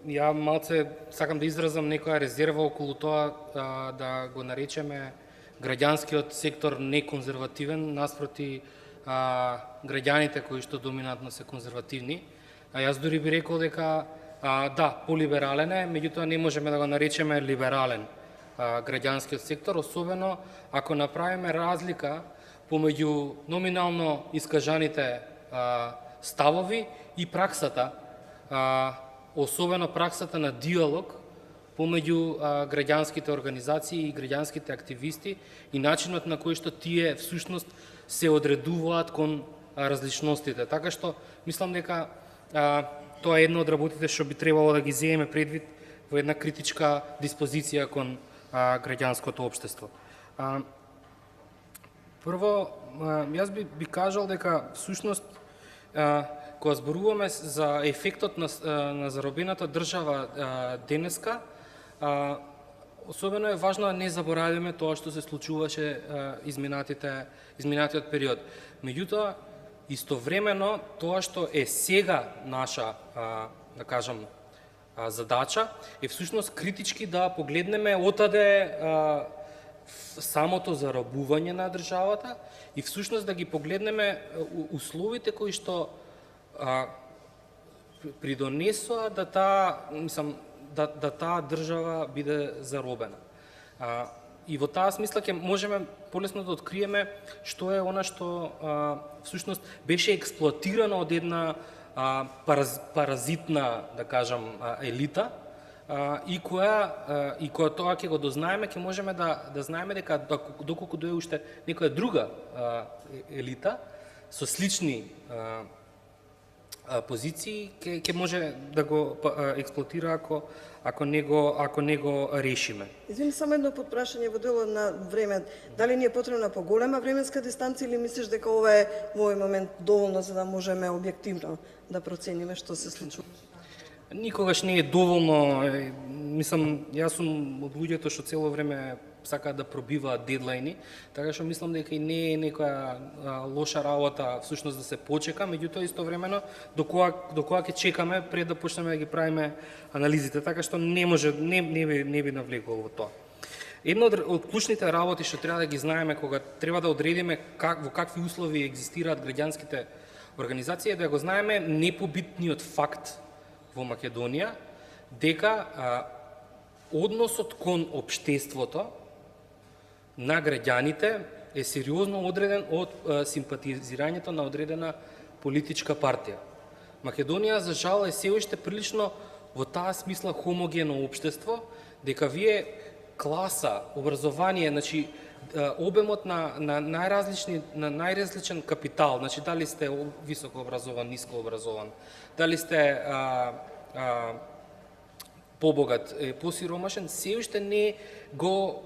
Ја малце сакам да изразам некоја резерва околу тоа да го наречеме граѓанскиот сектор неконзервативен наспроти граѓаните кои што доминантно се конзервативни. Јас дури би рекол дека да, полиберален е, меѓутоа не можеме да го наречеме либерален граѓанскиот сектор, особено ако направиме разлика помеѓу номинално искажаните ставови и праксата, особено праксата на диалог помеѓу граѓанските организации и граѓанските активисти и начинот на кој што тие всушност се одредуваат кон различностите. Така што мислам дека тоа е една од работите што би требало да ги земеме предвид во една критичка диспозиција кон граѓанското општество. Прво, јас би кажал дека всушност кога зборуваме за ефектот на заробената држава денеска, особено е важно да не заборавиме тоа што се случуваше изминатиот период. Меѓутоа, истовремено, тоа што е сега наша, да кажам, задача, е всушност критички да погледнеме отаде самото заробување на државата и всушност да ги погледнеме условите кои што придонесоа да таа држава биде заробена. И во таа смисла ќе можеме полесно да откриеме што е она што всушност беше експлоатирано од една паразитна, да кажам, елита, и која тоа ќе го дознаеме, ќе можеме да знаеме дека доколку дое уште некоја друга елита со слични позиции ќе може да го експлоатира ако не го решиме. Извини, само едно подпрашање во делот на време. Дали ни е потребна поголема временска дистанција или мислиш дека ова е во овој момент доволно за да можеме објективно да процениме што се случува? Никогаш не е доволно. Мислам, јас сум од луѓето што цело време сакаат да пробиваат дедлајни, така што мислам дека и не е некоја лоша работа всушност да се почека, меѓутоа истовремено до кога ќе чекаме пред да почнеме да ги правиме анализите, така што не би навлекол во тоа. Една од клучните работи што треба да ги знаеме кога треба да одредиме во какви услови екзистираат граѓанските организации е да го знаеме непобитниот факт во Македонија дека односот кон општеството на граѓаните е сериозно одреден од симпатизирањето на одредена политичка партија. Македонија, за жал, е се уште прилично во таа смисла хомогено општество, дека вие класа, образование, значи обемот на најразличен капитал, значи дали сте високо образован, ниско образован, дали сте побогат, посиромашен, се уште не го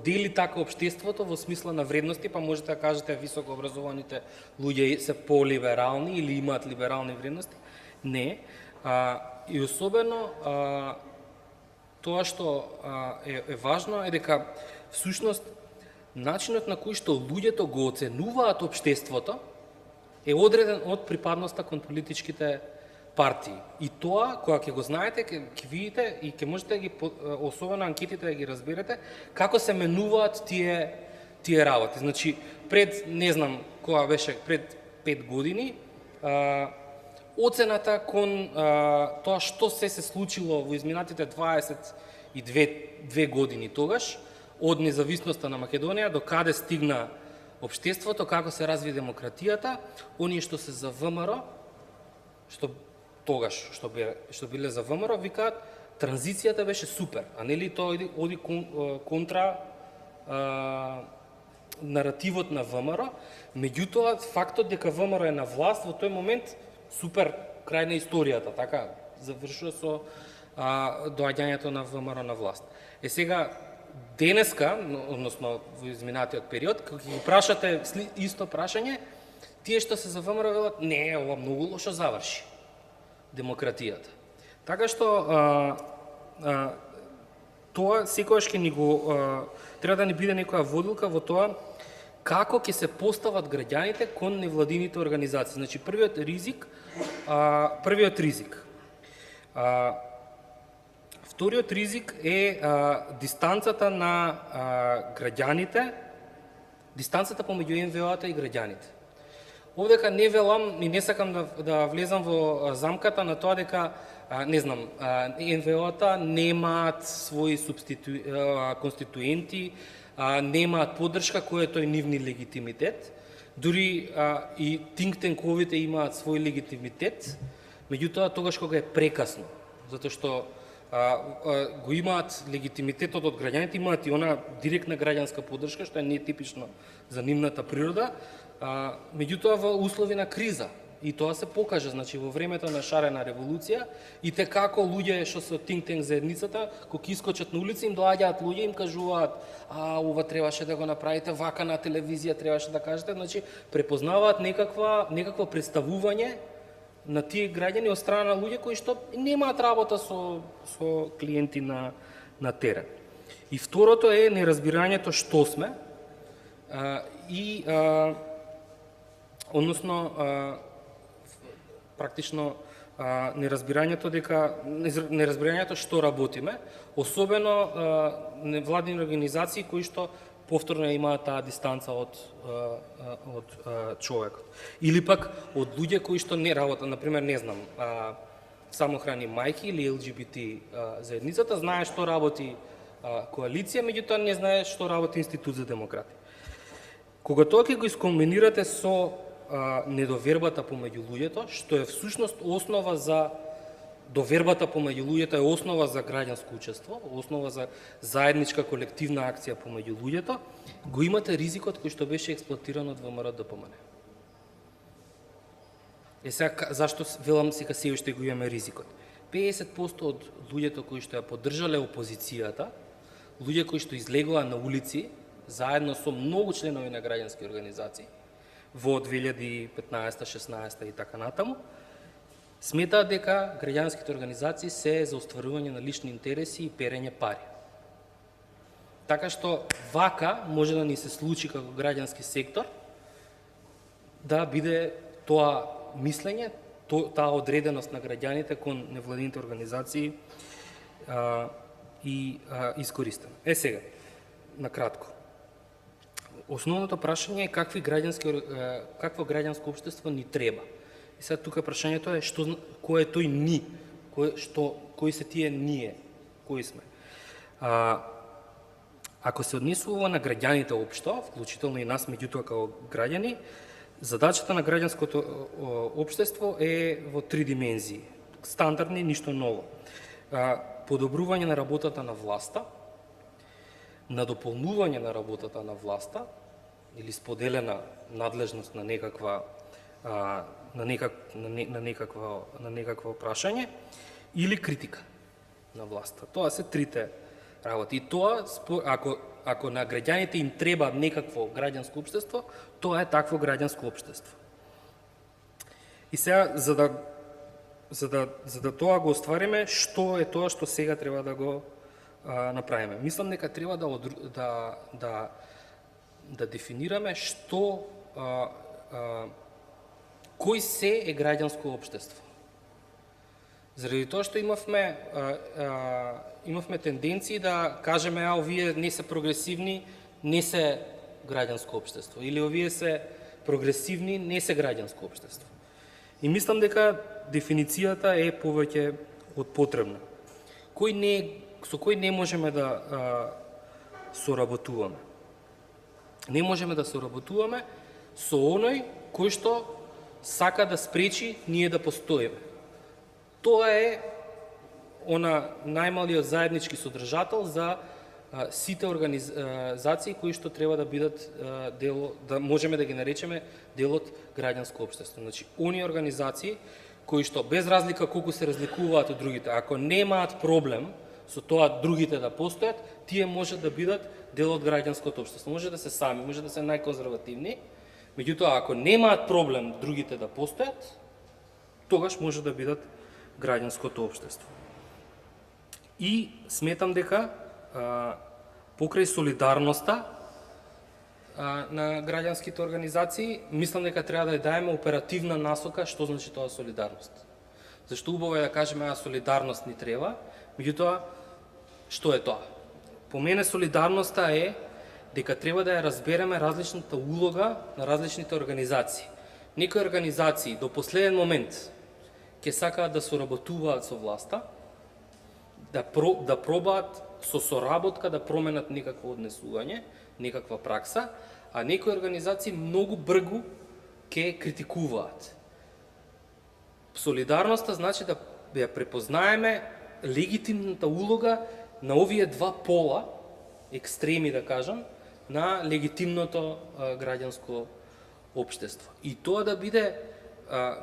дели така општеството во смисла на вредности, па можете да кажете високо образованите луѓе се полиберални или имаат либерални вредности. Не. И особено тоа што е важно е дека всушност начинот на кој што луѓето го оценуваат општеството е одреден од припадноста кон политичките партии. И тоа, кога ќе го знаете, ќе видите и ќе можете да ги, особено анкетите да ги разберете, како се менуваат тие работи. Значи, пред, не знам, кога беше, пред 5 години, оцената кон тоа што се случило во изминатите 22 години тогаш, од независноста на Македонија, до каде стигна општеството, како се разви демократијата, оние што се за ВМРО, што биле за ВМРО, викаат, транзицијата беше супер, а нели тоа оди контра наративот на ВМРО, меѓутоа фактот дека ВМРО е на власт во тој момент супер крај на историјата, така завршува со доаѓањето на ВМРО на власт. Сега денеска, односно во изминатиот период, кога ги прашате исто прашање, тие што се за ВМРО велат, не, ова многу лошо заврши демократијата. Така што тоа секогаш ќе ни го треба да ни биде некоја водилка во тоа како ќе се постават граѓаните кон невладините организации. Значи првиот ризик Вториот ризик е дистанцата на граѓаните, дистанцата помеѓу НВО-та и граѓаните. Овдека не велам и не сакам да влезам во замката на тоа дека не знам, НВО-та немаат своји конституенти, немаат поддршка која е тој нивни легитимитет. Дури и think tankovите имаат свој легитимитет, меѓутоа тогаш кога е прекасно, затоа што го имаат легитимитетот од граѓаните, имаат и она директна граѓанска поддршка, што е нетипично за нивната природа, меѓутоа во услови на криза. И тоа се покажа, значи во времето на шарена револуција, и те како луѓе што се од think tank заедницата, кога искочат на улица, им доаѓаат луѓе и им кажуваат: ова требаше да го направите, вака на телевизија требаше да кажете, значи препознаваат некакво представување на тие граѓани од страна на луѓе кои што немаат работа со клиенти на терен. И второто е неразбирањето што сме односно практично неразбирањето што работиме, особено невладини организации кои што повторно имаат таа дистанца од човекот. Или пак од луѓе кои што не работат, например, не знам, самохрани мајки или ЛГБТ заедницата, знае што работи коалиција, меѓутоа не знае што работи Институт за демократија. Кога тоа ќе го искомбинирате со недовербата помеѓу луѓето, што е всушност основа за довербата помеѓу луѓето, е основа за граѓанско учество, основа за заедничка колективна акција помеѓу луѓето, го имате ризикот кој што беше експлоатиран од ВМРО-ДПМН. Сега, зашто велам сега се уште го имаме ризикот? 50% од луѓето кои што ја поддржале опозицијата, луѓе кои што излегоа на улици, заедно со многу членови на граѓански организации, во 2015, 16 и така натаму, сметаат дека граѓанските организации се за остварување на лични интереси и перење пари. Така што вака може да ни се случи како граѓански сектор да биде тоа мислење, таа одреденост на граѓаните кон невладините организации и искористена. Сега, на кратко. Основното прашање е какво граѓанско општество ни треба. И сега тука прашањето е кој е тој ни, кои се тие ние, кои сме. Ако се однесува на граѓаните општо, вклучително и нас меѓутоа како граѓани, задачата на граѓанското општество е во три димензии. Стандардни, ништо ново. Подобрување на работата на власта, на дополнување на работата на власта или споделена надлежност на некакво прашање или критика на власта. Тоа се трите работи. И тоа, ако на граѓаните им треба некакво граѓанско општество, тоа е такво граѓанско општество. И сега, за да тоа го оствариме, што е тоа што сега треба да го направиме? Мислам дека треба да дефинираме што кој се е граѓанско општество. Заради тоа што имавме тенденции да кажеме овие не се прогресивни, не се граѓанско општество, или овие се прогресивни, не се граѓанско општество. И мислам дека дефиницијата е повеќе од потребна. Со кој не можеме да соработуваме? Не можеме да соработуваме со оној кој што сака да спречи ние да постоиме. Тоа е најмалиот заеднички содржател за сите организации кои што треба да бидат да можеме да ги наречеме дел од граѓанско општество. Значи, оние организации кои што без разлика колку се разликуваат од другите, ако немаат проблем со тоа другите да постојат, тие може да бидат дел од граѓанското општество. Може да се сами, може да се најконзервативни, меѓутоа ако немаат проблем другите да постојат, тогаш може да бидат граѓанското општество. И сметам дека покрај солидарноста на граѓанските организации, мислам дека треба да ја даеме оперативна насока што значи тоа солидарност. Зашто убаво е да кажеме солидарност ни треба, меѓутоа што е тоа? По мене солидарноста е дека треба да ја разбереме различната улога на различните организации. Некои организации до последен момент ќе сакаат да соработуваат со власта, да пробаат со соработка да променат некакво однесување, некаква пракса, а некои организации многу бргу ќе критикуваат. Солидарноста значи да ја препознаеме легитимната улога на овие два пола, екстреми да кажам, на легитимното граѓанско општество. И тоа да биде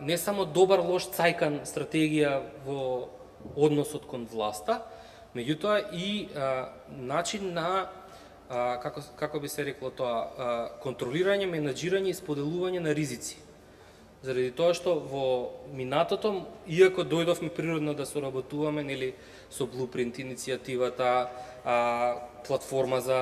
не само добар лош цајкан стратегија во односот кон власта, меѓутоа и начин на како би се рекло тоа, контролирање, менаџирање и споделување на ризици. Заради тоа што во минатото, иако дојдовме природно да соработуваме нели со Blueprint иницијативата, платформа за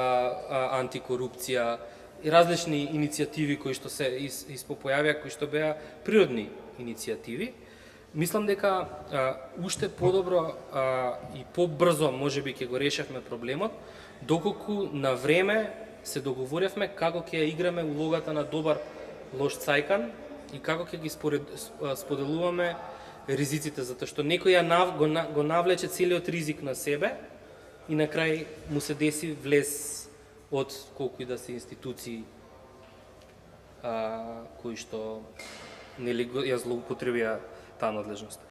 антикорупција и различни иницијативи кои што се испопојавија, кои што беа природни иницијативи, мислам дека уште подобро и побрзо можеби ќе го решавме проблемот, доколку на време се договоревме како ќе ја играме улогата на добар лош цајкан и како ќе ги споделуваме ризиците, затоа што некој го навлече целиот ризик на себе и на крај му се деси влез од колку и да се институции кои што нели ја злоупотребија таа надлежност.